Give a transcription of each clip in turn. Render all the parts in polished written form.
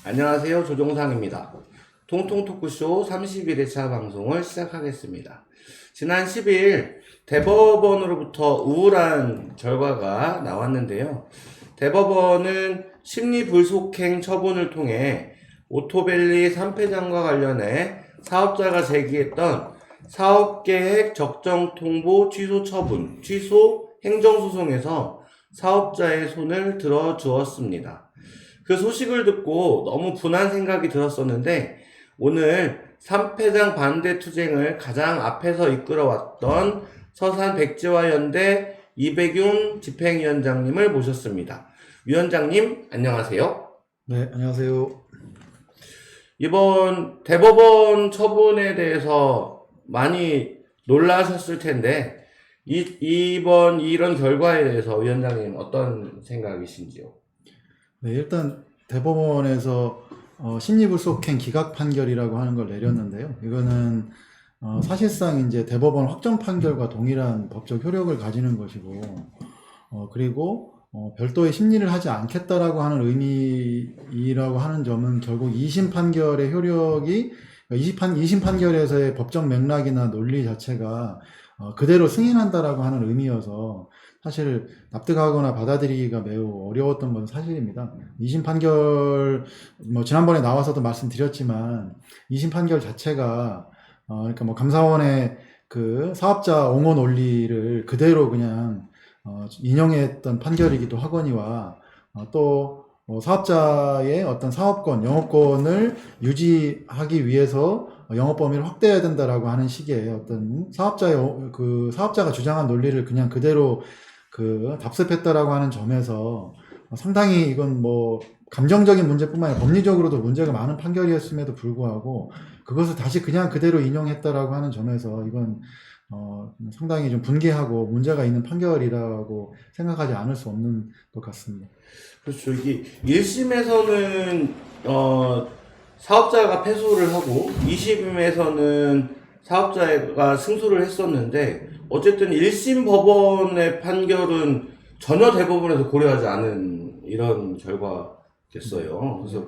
안녕하세요. 조종상입니다. 통통 토크쇼 31회차 방송을 시작하겠습니다. 지난 10일 대법원으로부터 우울한 결과가 나왔는데요. 대법원은 심리불속행 처분을 통해 오토밸리 3패장과 관련해 사업자가 제기했던 사업계획 적정 통보 취소 처분, 취소 행정소송에서 사업자의 손을 들어주었습니다. 그 소식을 듣고 너무 분한 생각이 들었었는데 오늘 3패장 반대 투쟁을 가장 앞에서 이끌어왔던 서산 백지화연대 이백윤 집행위원장님을 모셨습니다. 위원장님 안녕하세요. 네, 안녕하세요. 이번 대법원 처분에 대해서 많이 놀라셨을 텐데 이번 이런 결과에 대해서 위원장님 어떤 생각이신지요? 네, 일단 대법원에서 심리불속행 기각 판결이라고 하는 걸 내렸는데요. 이거는 사실상 이제 대법원 확정 판결과 동일한 법적 효력을 가지는 것이고, 그리고 별도의 심리를 하지 않겠다라고 하는 의미라고 하는 점은 결국 2심 판결의 효력이 2심 판결에서의 법적 맥락이나 논리 자체가 그대로 승인한다라고 하는 의미여서 사실 납득하거나 받아들이기가 매우 어려웠던 건 사실입니다. 2심 판결, 지난번에 나와서도 말씀드렸지만, 2심 판결 자체가, 그러니까 감사원의 그 사업자 옹호 논리를 그대로 그냥, 인용했던 판결이기도 하거니와, 또, 사업자의 어떤 사업권, 영업권을 유지하기 위해서 영업 범위를 확대해야 된다라고 하는 식의 어떤 사업자가 주장한 논리를 그냥 그대로 답습했다라고 하는 점에서 상당히 이건 감정적인 문제뿐만 아니라 법리적으로도 문제가 많은 판결이었음에도 불구하고 그것을 다시 그냥 그대로 인용했다라고 하는 점에서 이건 상당히 좀 분개하고 문제가 있는 판결이라고 생각하지 않을 수 없는 것 같습니다. 그렇죠. 이게 1심에서는 사업자가 패소를 하고 2심에서는 사업자가 승소를 했었는데 어쨌든 1심 법원의 판결은 전혀 대법원에서 고려하지 않은 이런 결과겠어요. 그래서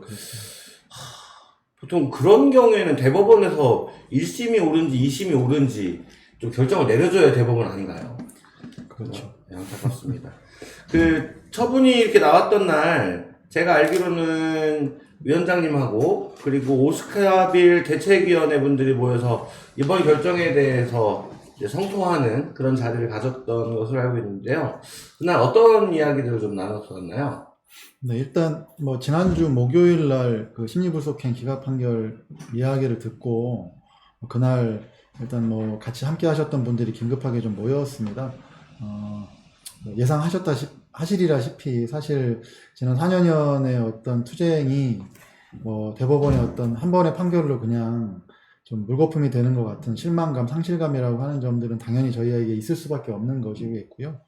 보통 그런 경우에는 대법원에서 1심이 옳은지 2심이 옳은지 좀 결정을 내려줘야 대법원 아닌가요? 그렇죠. 네, 안타깝습니다. 그 처분이 이렇게 나왔던 날 제가 알기로는 위원장님하고 그리고 오스카빌 대책위원회 분들이 모여서 이번 결정에 대해서 이제 성토하는 그런 자리를 가졌던 것으로 알고 있는데요. 그날 어떤 이야기들을 좀 나눴었나요? 네, 일단 지난주 목요일 날 그 심리불속행 기각 판결 이야기를 듣고 그날 일단 같이 함께 하셨던 분들이 긴급하게 좀 모였습니다. 예상하시리라시피 사실 지난 4년의 어떤 투쟁이 대법원의 어떤 한 번의 판결로 그냥 좀 물거품이 되는 것 같은 실망감, 상실감이라고 하는 점들은 당연히 저희에게 있을 수밖에 없는 것이겠고요.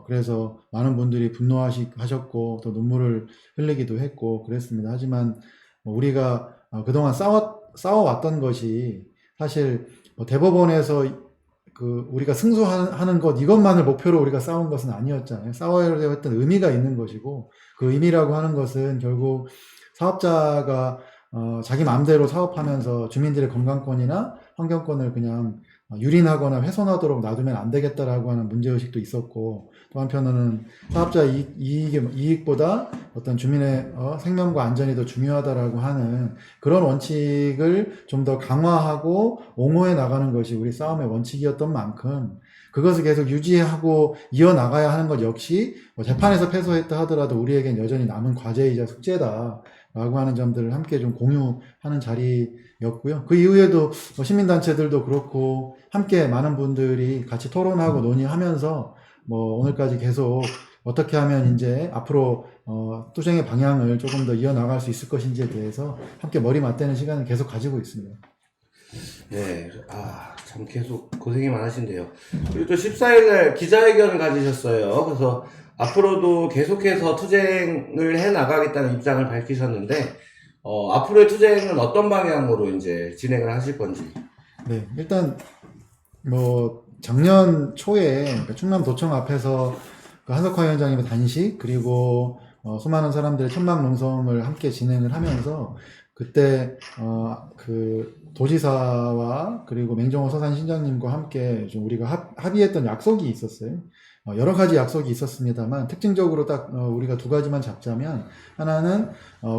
그래서 많은 분들이 분노하셨고 또 눈물을 흘리기도 했고 그랬습니다. 하지만 우리가 그동안 싸워왔던 것이 사실 대법원에서 우리가 승소하는 것 이것만을 목표로 우리가 싸운 것은 아니었잖아요. 싸워야 했던 의미가 있는 것이고 그 의미라고 하는 것은 결국 사업자가 자기 마음대로 사업하면서 주민들의 건강권이나 환경권을 그냥 유린하거나 훼손하도록 놔두면 안 되겠다라고 하는 문제의식도 있었고 또 한편으로는 사업자 이익보다 어떤 주민의 생명과 안전이 더 중요하다라고 하는 그런 원칙을 좀 더 강화하고 옹호해 나가는 것이 우리 싸움의 원칙이었던 만큼 그것을 계속 유지하고 이어나가야 하는 것 역시 재판에서 패소했다 하더라도 우리에겐 여전히 남은 과제이자 숙제다 라고 하는 점들을 함께 좀 공유하는 자리였고요. 그 이후에도 시민단체들도 그렇고 함께 많은 분들이 같이 토론하고 논의하면서 오늘까지 계속 어떻게 하면 이제 앞으로 투쟁의 방향을 조금 더 이어나갈 수 있을 것인지에 대해서 함께 머리 맞대는 시간을 계속 가지고 있습니다. 네, 참 계속 고생이 많으신데요. 그리고 또 14일날 기자회견을 가지셨어요. 그래서 앞으로도 계속해서 투쟁을 해 나가겠다는 입장을 밝히셨는데, 앞으로의 투쟁은 어떤 방향으로 이제 진행을 하실 건지. 네, 일단 작년 초에 충남도청 앞에서 그 한석화 위원장님의 단식 그리고 수많은 사람들의 천막 농성을 함께 진행을 하면서 그때 그 도지사와 그리고 맹정호 서산시장님과 함께 좀 우리가 합의했던 약속이 있었어요. 여러 가지 약속이 있었습니다만 특징적으로 딱 우리가 두 가지만 잡자면 하나는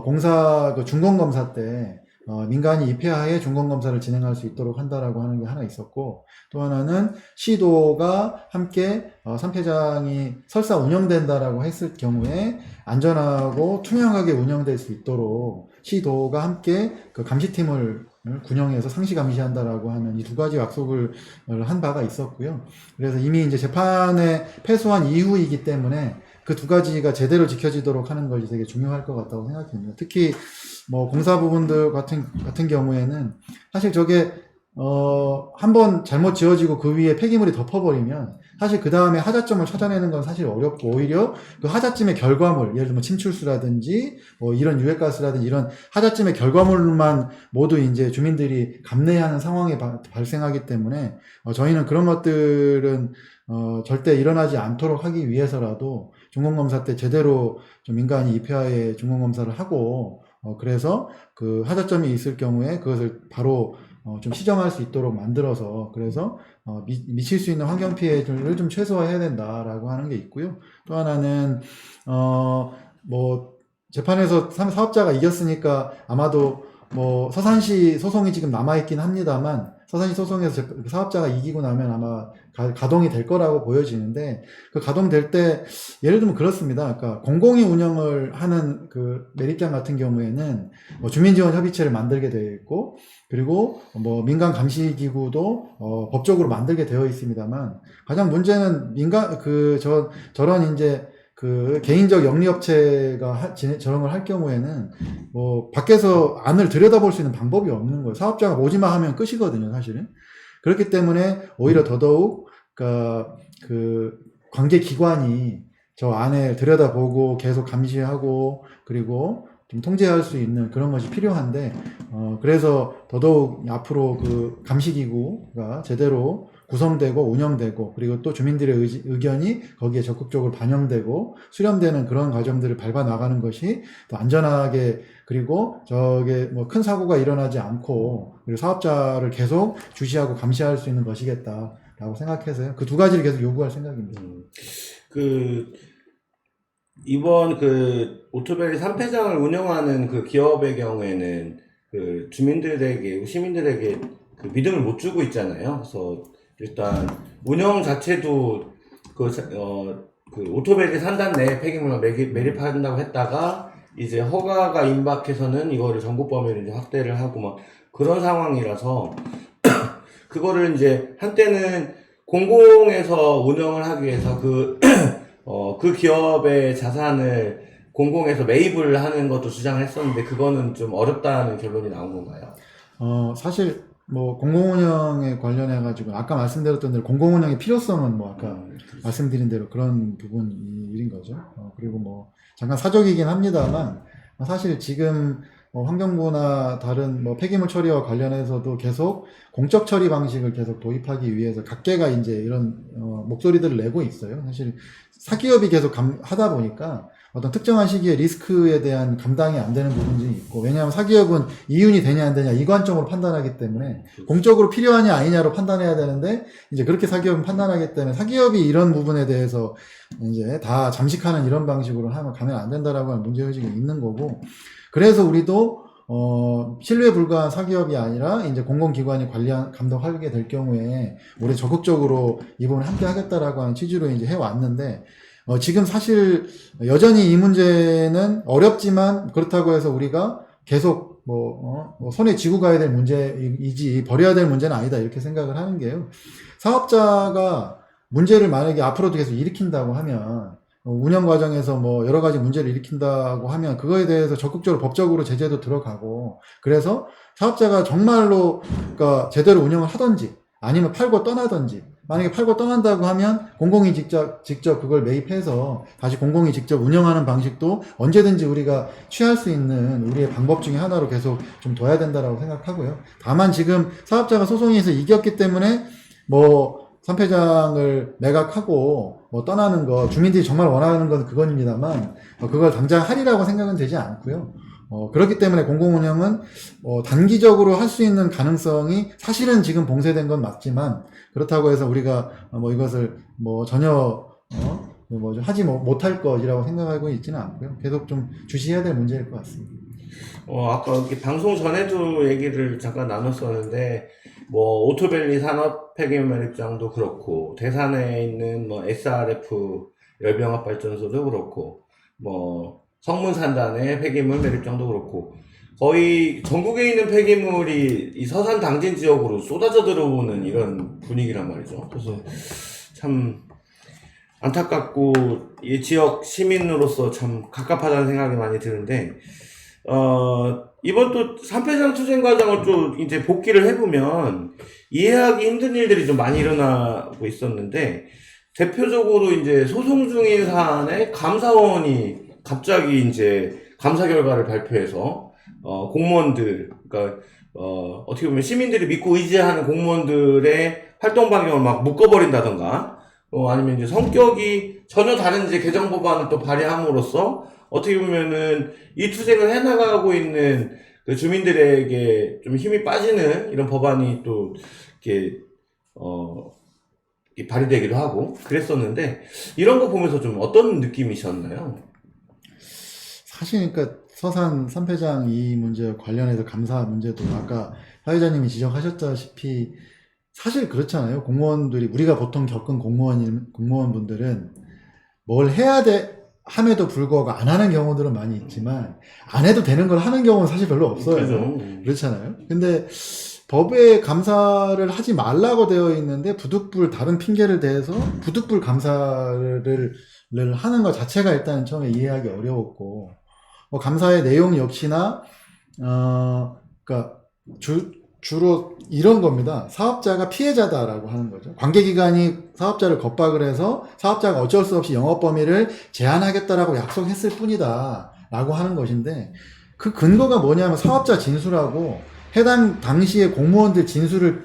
공사 그 준공검사 때 민간이 입회하에 준공검사를 진행할 수 있도록 한다라고 하는 게 하나 있었고, 또 하나는 시도가 함께 산패장이 설사 운영된다라고 했을 경우에 안전하고 투명하게 운영될 수 있도록 시도가 함께 그 감시팀을 군영해서 상시 감시한다라고 하는 이 두 가지 약속을 한 바가 있었고요. 그래서 이미 이제 재판에 패소한 이후이기 때문에 그 두 가지가 제대로 지켜지도록 하는 것이 되게 중요할 것 같다고 생각합니다. 특히 뭐 공사 부분들 같은 경우에는 사실 저게 한번 잘못 지어지고 그 위에 폐기물이 덮어버리면 사실 그 다음에 하자점을 찾아내는 건 사실 어렵고, 오히려 그 하자점의 결과물, 예를 들면 침출수라든지 뭐 이런 유해가스라든지 이런 하자점의 결과물만 모두 이제 주민들이 감내하는 상황이 발생하기 때문에 저희는 그런 것들은 절대 일어나지 않도록 하기 위해서라도 준공검사 때 제대로 좀 민간이 입회하에 준공검사를 하고 그래서 그 하자점이 있을 경우에 그것을 바로 좀 시정할 수 있도록 만들어서, 그래서 미칠 수 있는 환경 피해를 좀 최소화해야 된다라고 하는 게 있고요. 또 하나는 뭐 재판에서 사업자가 이겼으니까 아마도 뭐 서산시 소송이 지금 남아있긴 합니다만, 서산시 소송에서 사업자가 이기고 나면 아마 가동이 될 거라고 보여지는데, 그 가동될 때 예를 들면 그렇습니다. 그러니까 공공이 운영을 하는 그 매립장 같은 경우에는 뭐 주민지원 협의체를 만들게 되어 있고, 그리고 뭐 민간 감시기구도 법적으로 만들게 되어 있습니다만, 가장 문제는 저런 이제 그 개인적 영리업체가 저런 걸 할 경우에는 뭐 밖에서 안을 들여다볼 수 있는 방법이 없는 거예요. 사업자가 오지마 하면 끝이거든요, 사실은. 그렇기 때문에 오히려 더더욱 그 관계기관이 저 안에 들여다보고 계속 감시하고 그리고 좀 통제할 수 있는 그런 것이 필요한데, 그래서 더더욱 앞으로 그 감시기구가 제대로 구성되고 운영되고, 그리고 또 주민들의 의견이 거기에 적극적으로 반영되고 수렴되는 그런 과정들을 밟아 나가는 것이 또 안전하게, 그리고 저게 뭐 큰 사고가 일어나지 않고, 그리고 사업자를 계속 주시하고 감시할 수 있는 것이겠다라고 생각해서요. 그 두 가지를 계속 요구할 생각입니다. 이번 그 오토밸리 산패장을 운영하는 그 기업의 경우에는 그 주민들에게, 시민들에게 그 믿음을 못 주고 있잖아요. 그래서 일단 운영 자체도 그 오토밸리 산단 내 폐기물을 매립한다고 했다가 이제 허가가 임박해서는 이거를 전국 범위로 이제 확대를 하고 막 그런 상황이라서 그거를 이제 한때는 공공에서 운영을 하기 위해서 그 기업의 자산을 공공에서 매입을 하는 것도 주장을 했었는데 그거는 좀 어렵다는 결론이 나온 건가요? 사실 뭐 공공운영에 관련해가지고 아까 말씀드렸던 대로 공공운영의 필요성은 뭐 아까 말씀드린 대로 그런 부분인 거죠. 그리고 뭐 잠깐 사적이긴 합니다만 사실 지금 환경부나 다른 뭐 폐기물 처리와 관련해서도 계속 공적 처리 방식을 계속 도입하기 위해서 각계가 이제 이런 목소리들을 내고 있어요. 사실 사기업이 계속 하다 보니까 어떤 특정한 시기에 리스크에 대한 감당이 안 되는 부분이 있고, 왜냐하면 사기업은 이윤이 되냐 안 되냐 이 관점으로 판단하기 때문에 공적으로 필요하냐 아니냐로 판단해야 되는데, 이제 그렇게 사기업은 판단하기 때문에 사기업이 이런 부분에 대해서 이제 다 잠식하는 이런 방식으로 가면 안 된다라고 하는 문제의식이 있는 거고, 그래서 우리도 신뢰 불가한 사기업이 아니라 이제 공공기관이 감독하게 될 경우에 우리 적극적으로 이 부분을 함께 하겠다라고 하는 취지로 이제 해왔는데, 지금 사실 여전히 이 문제는 어렵지만 그렇다고 해서 우리가 계속 손에 쥐고 가야 될 문제이지 버려야 될 문제는 아니다 이렇게 생각을 하는 게요. 사업자가 문제를 만약에 앞으로도 계속 일으킨다고 하면, 운영 과정에서 뭐 여러 가지 문제를 일으킨다고 하면 그거에 대해서 적극적으로 법적으로 제재도 들어가고, 그래서 사업자가 정말로 그러니까 제대로 운영을 하든지 아니면 팔고 떠나든지, 만약에 팔고 떠난다고 하면 공공이 직접 그걸 매입해서 다시 공공이 직접 운영하는 방식도 언제든지 우리가 취할 수 있는 우리의 방법 중에 하나로 계속 좀 둬야 된다라고 생각하고요. 다만 지금 사업자가 소송에서 이겼기 때문에 뭐 산패장을 매각하고 뭐 떠나는 거 주민들이 정말 원하는 건 그건입니다만 그걸 당장 하리라고 생각은 되지 않고요. 그렇기 때문에 공공운영은 단기적으로 할 수 있는 가능성이 사실은 지금 봉쇄된 건 맞지만 그렇다고 해서 우리가 뭐 이것을 뭐 전혀 뭐죠 하지 못할 것이라고 생각하고 있지는 않고요. 계속 좀 주시해야 될 문제일 것 같습니다. 아까 이렇게 방송 전에도 얘기를 잠깐 나눴었는데, 뭐, 오토밸리 산업 폐기물 매립장도 그렇고, 대산에 있는 뭐, SRF 열병합발전소도 그렇고, 뭐, 성문산단의 폐기물 매립장도 그렇고, 거의 전국에 있는 폐기물이 이 서산 당진 지역으로 쏟아져 들어오는 이런 분위기란 말이죠. 그래서 참 안타깝고, 이 지역 시민으로서 참 갑갑하다는 생각이 많이 드는데, 이번 또 산패장 투쟁 과정을 좀 이제 복기를 해보면 이해하기 힘든 일들이 좀 많이 일어나고 있었는데, 대표적으로 이제 소송 중인 사안에 감사원이 갑자기 이제 감사 결과를 발표해서, 공무원들, 그러니까, 어떻게 보면 시민들이 믿고 의지하는 공무원들의 활동 반경을 막 묶어버린다던가, 아니면 이제 성격이 전혀 다른 이제 개정 법안을 또 발의함으로써 어떻게 보면은 이 투쟁을 해나가고 있는 그 주민들에게 좀 힘이 빠지는 이런 법안이 또 이렇게 이렇게 발의되기도 하고 그랬었는데, 이런 거 보면서 좀 어떤 느낌이셨나요? 사실 그러니까 서산 산패장 이 문제 관련해서 감사 문제도 아까 사회자님이 지적하셨다시피 사실 그렇잖아요. 공무원들이 우리가 보통 겪은 공무원분들은 뭘 해야 돼 함에도 불구하고 안 하는 경우들은 많이 있지만 안 해도 되는 걸 하는 경우는 사실 별로 없어요. 그죠. 그렇잖아요. 근데 법에 감사를 하지 말라고 되어 있는데 부득불 다른 핑계를 대서 부득불 감사를 하는 것 자체가 일단 처음에 이해하기 어려웠고, 감사의 내용 역시나 그러니까 주로 이런 겁니다. 사업자가 피해자다라고 하는 거죠. 관계기관이 사업자를 겁박을 해서 사업자가 어쩔 수 없이 영업 범위를 제한하겠다라고 약속했을 뿐이다 라고 하는 것인데, 그 근거가 뭐냐면 사업자 진술하고 해당 당시에 공무원들 진술을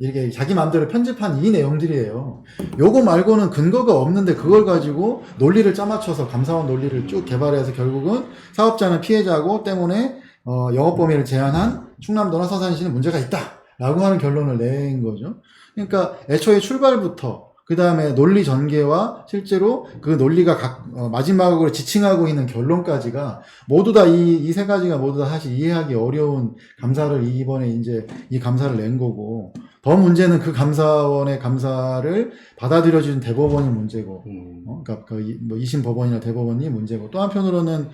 이렇게 자기 마음대로 편집한 이 내용들이에요. 요거 말고는 근거가 없는데 그걸 가지고 논리를 짜맞춰서 감사원 논리를 쭉 개발해서 결국은 사업자는 피해자고 때문에 영업 범위를 제한한 충남도나 서산시는 문제가 있다라고 하는 결론을 낸 거죠. 그러니까 애초에 출발부터 그 다음에 논리 전개와 실제로 그 논리가 마지막으로 지칭하고 있는 결론까지가 모두 다 이 세 가지가 모두 다 사실 이해하기 어려운 감사를 이번에 이제 이 감사를 낸 거고, 더 문제는 그 감사원의 감사를 받아들여준 대법원이 문제고, 그러니까 뭐 2심 법원이나 대법원이 문제고, 또 한편으로는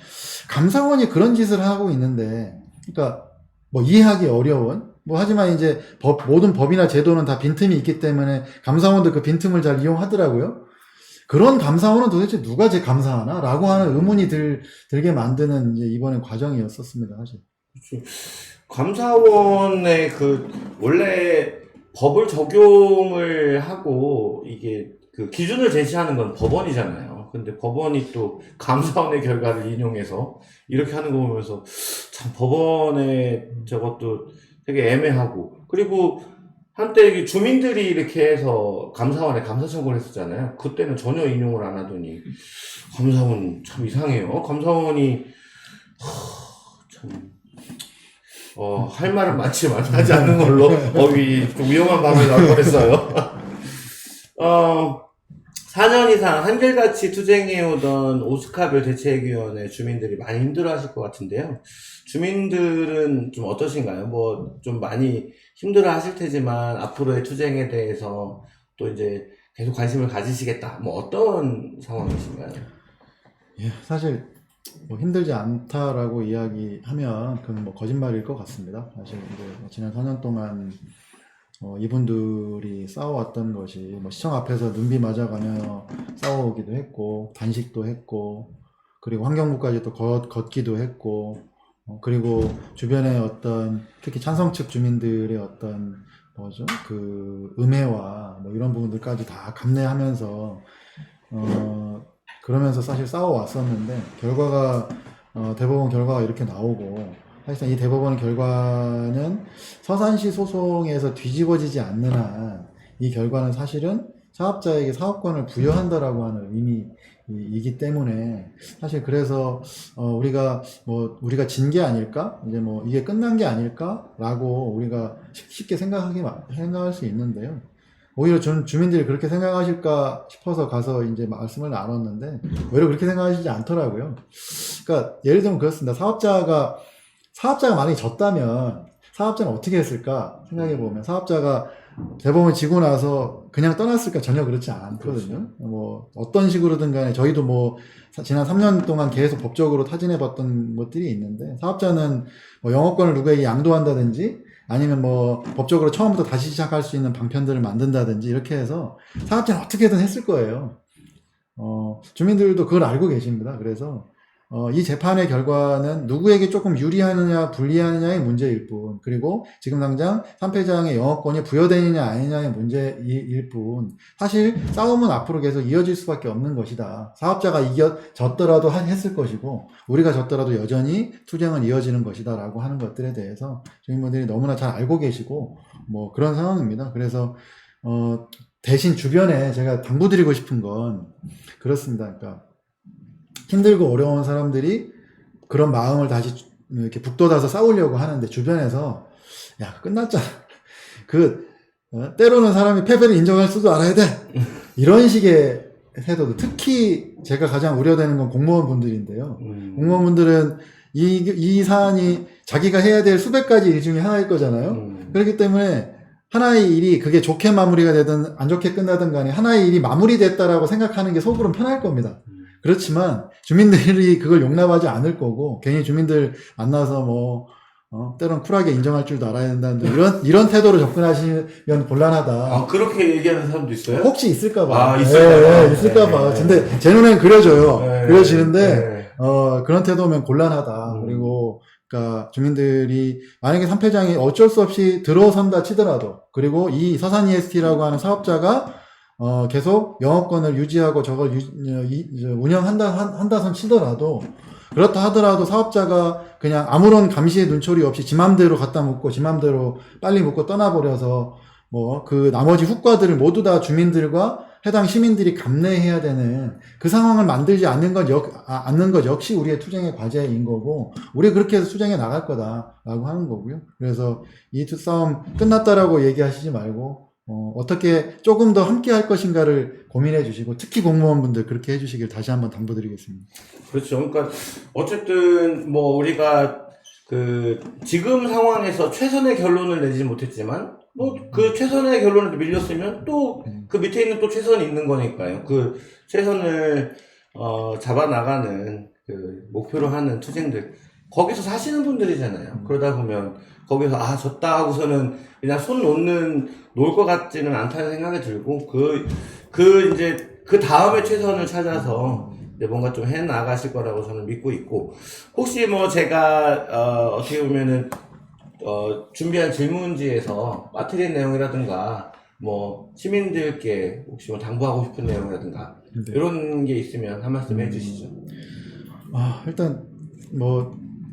감사원이 그런 짓을 하고 있는데, 그러니까 뭐 이해하기 어려운, 하지만 이제 모든 법이나 제도는 다 빈틈이 있기 때문에 감사원도 그 빈틈을 잘 이용하더라고요. 그런 감사원은 도대체 누가 감사하나? 라고 하는 의문이 들게 만드는 이제 이번에 과정이었었습니다, 사실. 그렇죠. 감사원의 원래 법을 적용을 하고 이게 그 기준을 제시하는 건 법원이잖아요. 근데 법원이 또 감사원의 결과를 인용해서 이렇게 하는 거 보면서 참 법원의 저것도 되게 애매하고, 그리고 한때 이게 주민들이 이렇게 해서 감사원에 감사 청구를 했었잖아요. 그때는 전혀 인용을 안 하더니 감사원 참 이상해요. 감사원이 참 할 말은 많지만 하지 않는 걸로 좀 위험한 방송이 나올 뻔했어요. 4년 이상 한결같이 투쟁해오던 오스카별 대책위원회 주민들이 많이 힘들어하실 것 같은데요. 주민들은 좀 어떠신가요? 뭐 좀 많이 힘들어하실 테지만 앞으로의 투쟁에 대해서 또 이제 계속 관심을 가지시겠다. 뭐 어떤 상황이신가요? 예, 사실 뭐 힘들지 않다라고 이야기하면 그건 뭐 거짓말일 것 같습니다. 사실 이제 지난 4년 동안 이분들이 싸워왔던 것이 뭐 시청 앞에서 눈비 맞아가며 싸워오기도 했고, 단식도 했고, 그리고 환경부까지 또 걷기도 했고, 그리고 주변에 어떤 특히 찬성 측 주민들의 어떤 그 음해와 뭐 이런 부분들까지 다 감내하면서 그러면서 사실 싸워왔었는데, 결과가 대법원 결과가 이렇게 나오고, 사실상 이 대법원 결과는 서산시 소송에서 뒤집어지지 않는 한 이 결과는 사실은 사업자에게 사업권을 부여한다라고 하는 의미이기 때문에 사실 그래서 우리가 진 게 아닐까? 이제 뭐 이게 끝난 게 아닐까라고 우리가 쉽게 생각할 수 있는데요. 오히려 주민들이 그렇게 생각하실까 싶어서 가서 이제 말씀을 나눴는데 오히려 그렇게 생각하시지 않더라고요. 그러니까 예를 들면 그렇습니다. 사업자가 만약에 졌다면 사업자는 어떻게 했을까 생각해 보면 사업자가 대법원 지고 나서 그냥 떠났을까? 전혀 그렇지 않거든요. 뭐 어떤 식으로든 간에 저희도 뭐 지난 3년 동안 계속 법적으로 타진해 봤던 것들이 있는데 사업자는 뭐 영업권을 누구에게 양도한다든지 아니면 뭐 법적으로 처음부터 다시 시작할 수 있는 방편들을 만든다든지 이렇게 해서 사업자는 어떻게든 했을 거예요. 주민들도 그걸 알고 계십니다. 그래서 이 재판의 결과는 누구에게 조금 유리하느냐 불리하느냐의 문제일 뿐, 그리고 지금 당장 3패장의 영업권이 부여되느냐 아니냐의 문제일 뿐, 사실 싸움은 앞으로 계속 이어질 수밖에 없는 것이다. 사업자가 졌더라도 했을 것이고 우리가 졌더라도 여전히 투쟁은 이어지는 것이다 라고 하는 것들에 대해서 주민분들이 너무나 잘 알고 계시고 뭐 그런 상황입니다. 그래서 대신 주변에 제가 당부드리고 싶은 건 그렇습니다. 그러니까 힘들고 어려운 사람들이 그런 마음을 다시 이렇게 북돋아서 싸우려고 하는데 주변에서 야 끝났잖아. 때로는 사람이 패배를 인정할 수도 알아야 돼. 이런 식의 태도도 특히 제가 가장 우려되는 건 공무원분들인데요. 공무원분들은 이 사안이 자기가 해야 될 수백 가지 일 중에 하나일 거잖아요. 그렇기 때문에 하나의 일이 그게 좋게 마무리가 되든 안 좋게 끝나든 간에 하나의 일이 마무리됐다라고 생각하는 게 속으로는 편할 겁니다. 그렇지만 주민들이 그걸 용납하지 않을 거고 괜히 주민들 만나서 때론 쿨하게 인정할 줄도 알아야 된다는 이런 태도로 접근하시면 곤란하다. 그렇게 얘기하는 사람도 있어요? 혹시 있을까봐. 있을까봐. 있을까봐. 네. 근데 제 눈에는 그려져요. 네. 그려지는데 네. 그런 태도면 곤란하다. 그리고 그러니까 주민들이 만약에 3패장이 어쩔 수 없이 들어선다 치더라도 그리고 이 서산 EST라고 하는 사업자가 계속 영업권을 유지하고 저걸 운영한다 치더라도 그렇다 하더라도 사업자가 그냥 아무런 감시의 눈초리 없이 지 맘대로 갖다 묻고 지 맘대로 빨리 묻고 떠나버려서 그 나머지 후과들을 모두 다 주민들과 해당 시민들이 감내해야 되는 그 상황을 만들지 않는 것 역시 우리의 투쟁의 과제인 거고 우리 그렇게 해서 투쟁해 나갈 거다라고 하는 거고요. 그래서 이 싸움 끝났다라고 얘기하시지 말고 어떻게 조금 더 함께 할 것인가를 고민해 주시고 특히 공무원분들 그렇게 해 주시길 다시 한번 당부드리겠습니다. 그렇죠. 그러니까 어쨌든 우리가 지금 상황에서 최선의 결론을 내지 못했지만 그 최선의 결론을 밀렸으면 또 그 밑에 있는 또 최선이 있는 거니까요. 그 최선을 잡아나가는 목표로 하는 투쟁들 거기서 사시는 분들이잖아요. 그러다 보면 거기서 졌다 하고서는 그냥 손 놓을 것 같지는 않다는 생각이 들고 이제 그 다음에 최선을 찾아서 뭔가 좀 해 나가실 거라고 저는 믿고 있고 혹시 제가 어떻게 보면은 준비한 질문지에서 맡으린 내용이라든가 시민들께 혹시 당부하고 싶은 내용이라든가 네. 이런 게 있으면 한 말씀 해주시죠. 일단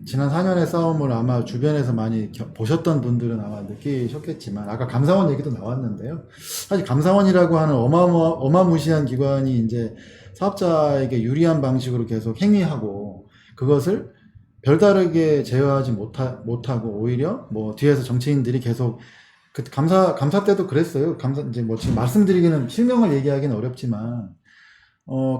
지난 4년의 싸움을 아마 주변에서 많이 보셨던 분들은 아마 느끼셨겠지만 아까 감사원 얘기도 나왔는데요. 사실 감사원이라고 하는 어마무시한 기관이 이제 사업자에게 유리한 방식으로 계속 행위하고 그것을 별다르게 제어하지 못하고 오히려 뒤에서 정치인들이 계속 감사 때도 그랬어요. 이제 지금 말씀드리기는 실명을 얘기하기는 어렵지만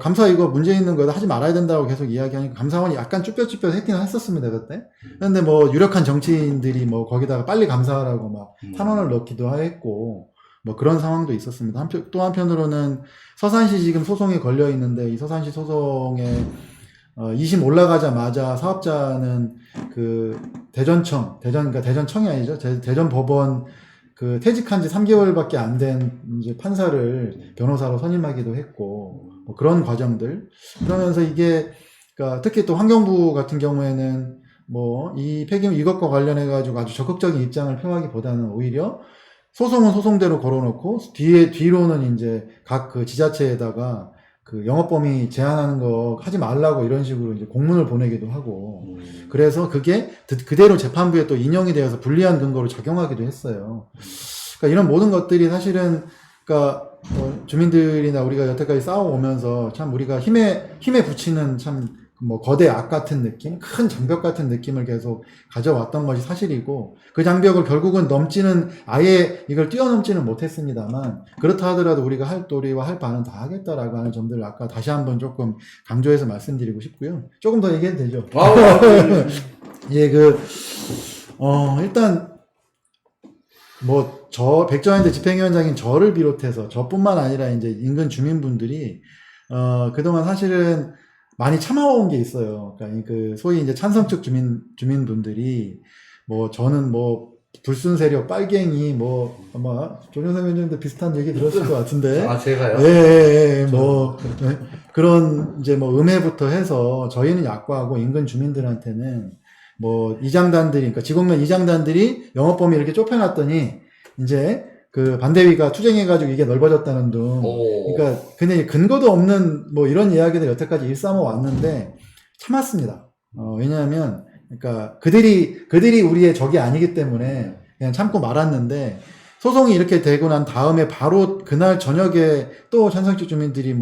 감사 이거 문제 있는 거다 하지 말아야 된다고 계속 이야기하니까 감사원이 약간 쭈뼛쭈뼛 했긴 했었습니다 그때. 그런데 유력한 정치인들이 거기다가 빨리 감사하라고 탄원을 넣기도 했고 그런 상황도 있었습니다. 또 한편으로는 서산시 지금 소송이 걸려 있는데 이 서산시 소송에 2심 올라가자마자 사업자는 그러니까 대전청이 아니죠. 대전법원 퇴직한 지 3개월밖에 안 된 이제 판사를 변호사로 선임하기도 했고 그런 과정들. 그러면서 이게 그러니까 특히 또 환경부 같은 경우에는 이 폐기물 이것과 관련해 가지고 아주 적극적인 입장을 표하기보다는 오히려 소송은 소송대로 걸어놓고 뒤로는 이제 각 지자체에다가 영업범위 제한하는 거 하지 말라고 이런 식으로 이제 공문을 보내기도 하고 그래서 그게 그대로 재판부에 또 인용이 되어서 불리한 근거로 작용하기도 했어요. 그러니까 이런 모든 것들이 사실은 그러니까 주민들이나 우리가 여태까지 싸워오면서 참 우리가 힘에 붙이는 참 뭐 거대 악 같은 느낌, 큰 장벽 같은 느낌을 계속 가져왔던 것이 사실이고, 그 장벽을 결국은 넘지는, 아예 이걸 뛰어넘지는 못했습니다만, 그렇다 하더라도 우리가 할 도리와 할 바는 다 하겠다라고 하는 점들을 아까 다시 한번 조금 강조해서 말씀드리고 싶고요. 조금 더 얘기해도 되죠? 예, 일단 백저환대 집행위원장인 저를 비롯해서 저뿐만 아니라 이제 인근 주민분들이 그동안 사실은 많이 참아온 게 있어요. 그러니까 소위 이제 찬성 측 주민분들이 저는 불순 세력 빨갱이 아마 조정석 위원장님도 비슷한 얘기 들었을 것 같은데. 아, 제가요? 예, 그런 이제 음해부터 해서 저희는 약과하고 인근 주민들한테는 이장단들이, 그러니까 지공면 이장단들이 영업범위 이렇게 좁혀놨더니 이제 그 반대위가 투쟁해가지고 이게 넓어졌다는 둥. 그러니까 근데 근거도 없는 이런 이야기들 여태까지 일삼아 왔는데 참았습니다. 왜냐하면 그러니까 그들이 우리의 적이 아니기 때문에 그냥 참고 말았는데, 소송이 이렇게 되고 난 다음에 바로 그날 저녁에 또 찬성적 주민들이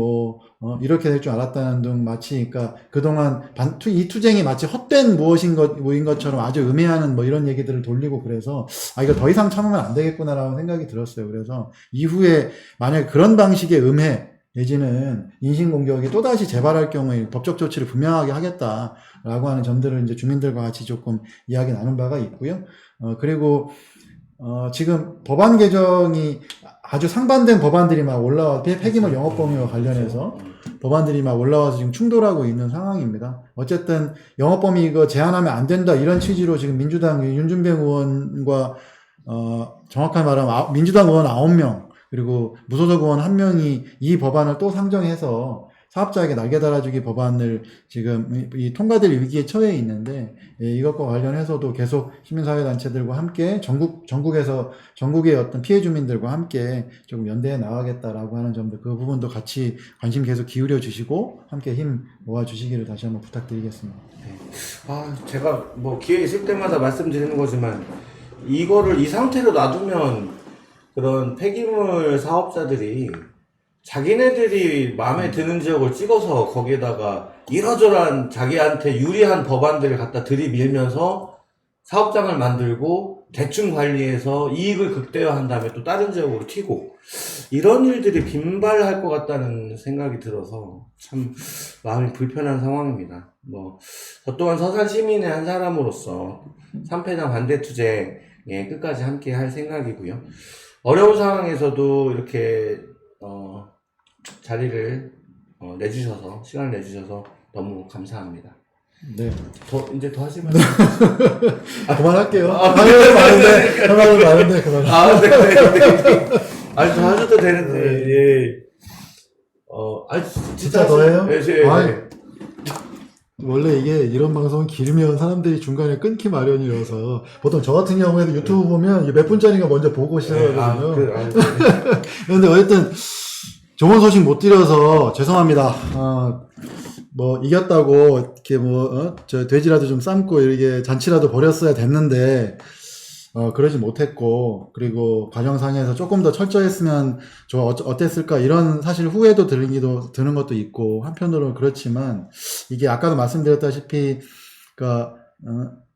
이렇게 될 줄 알았다는 등 마치, 그러니까 그동안 이 투쟁이 마치 헛된 무엇인 것처럼 아주 음해하는 이런 얘기들을 돌리고, 그래서 이거 더 이상 참으면 안 되겠구나라는 생각이 들었어요. 그래서 이후에 만약 그런 방식의 음해 내지는 인신공격이 또다시 재발할 경우에 법적 조치를 분명하게 하겠다라고 하는 점들을 이제 주민들과 같이 조금 이야기 나눈 바가 있고요. 그리고 지금 법안 개정이 아주 상반된 법안들이 막 올라와, 폐기물 영업범위와 관련해서 법안들이 막 올라와서 지금 충돌하고 있는 상황입니다. 어쨌든 영업범위 이거 제한하면 안 된다 이런 취지로 지금 민주당 윤준병 의원과 정확하게 말하면 민주당 의원 9명 그리고 무소속 의원 1명이 이 법안을 또 상정해서 사업자에게 날개 달아주기 법안을 지금 이 통과될 위기에 처해 있는데, 이것과 관련해서도 계속 시민사회단체들과 함께 전국의 어떤 피해 주민들과 함께 조금 연대해 나가겠다라고 하는 점들, 그 부분도 같이 관심 계속 기울여 주시고 함께 힘 모아 주시기를 다시 한번 부탁드리겠습니다. 제가 기회 있을 때마다 말씀드리는 거지만, 이거를 이 상태로 놔두면 그런 폐기물 사업자들이 자기네들이 마음에 드는 지역을 찍어서 거기에다가 이러저러한 자기한테 유리한 법안들을 갖다 들이밀면서 사업장을 만들고 대충 관리해서 이익을 극대화한 다음에 또 다른 지역으로 튀고, 이런 일들이 빈발할 것 같다는 생각이 들어서 참 마음이 불편한 상황입니다. 저 또한 서산 시민의 한 사람으로서 3패장 반대 투쟁에 끝까지 함께 할 생각이고요. 어려운 상황에서도 이렇게 자리를 시간을 내주셔서 너무 감사합니다. 네. 이제 더 하시면 그만할게요. 할 말은 많은데 그만. 네. 아니, 더 하셔도 되는데, 예. 진짜 더 해요? 네. 원래 이게 이런 방송은 길면 사람들이 중간에 끊기 마련이라서, 보통 저 같은 경우에도 유튜브 보면 몇 분짜리가 먼저 보고 시작하거든요. 그런데 어쨌든 좋은 소식 못 드려서 죄송합니다. 이겼다고 이렇게 저 돼지라도 좀 삶고 이렇게 잔치라도 벌였어야 됐는데 그러지 못했고, 그리고 과정상에서 조금 더 철저했으면 어땠을까 이런 사실 후회도 드는 것도 있고, 한편으로는 그렇지만 이게 아까도 말씀드렸다시피 그러니까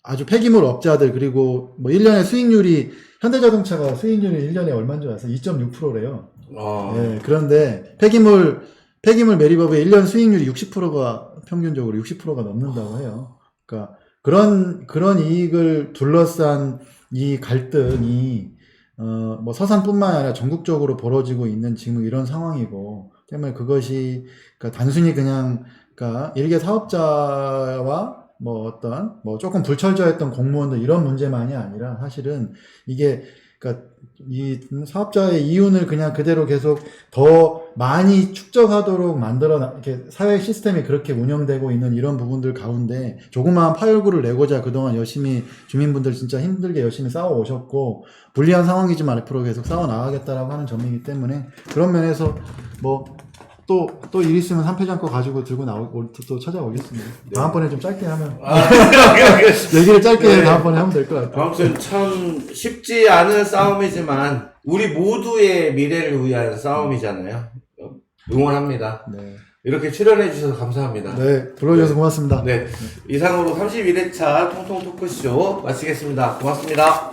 아주 폐기물 업자들, 그리고 1년에 수익률이, 현대자동차가 수익률이 1년에 얼마인 줄 아세요? 2.6%래요. 예, 그런데 폐기물 매립업의 1년 수익률이 60%가 평균적으로 60%가 넘는다고 해요. 그러니까 그런 이익을 둘러싼 이 갈등이 서산뿐만 아니라 전국적으로 벌어지고 있는 지금 이런 상황이고, 때문에 그것이 그러니까 단순히 그러니까 일개 사업자와 조금 불철저했던 공무원들 이런 문제만이 아니라, 사실은 이게 그러니까 이 사업자의 이윤을 그냥 그대로 계속 더 많이 축적하도록 이렇게 사회 시스템이 그렇게 운영되고 있는 이런 부분들 가운데 조그마한 파열구를 내고자 그동안 열심히 주민분들 진짜 힘들게 열심히 싸워 오셨고, 불리한 상황이지만 앞으로 계속 싸워 나가겠다라고 하는 점이기 때문에, 그런 면에서 또 일 있으면 3패장 거 가지고 들고 또 찾아오겠습니다. 다음번에 좀 짧게 하면. 얘기를 짧게 네. 다음번에 하면 될 것 같아요. 아무튼 참 쉽지 않은 싸움이지만 우리 모두의 미래를 위한 싸움이잖아요. 응원합니다. 네. 이렇게 출연해 주셔서 감사합니다. 네, 불러주셔서 고맙습니다. 네, 이상으로 31회차 통통 토크쇼 마치겠습니다. 고맙습니다.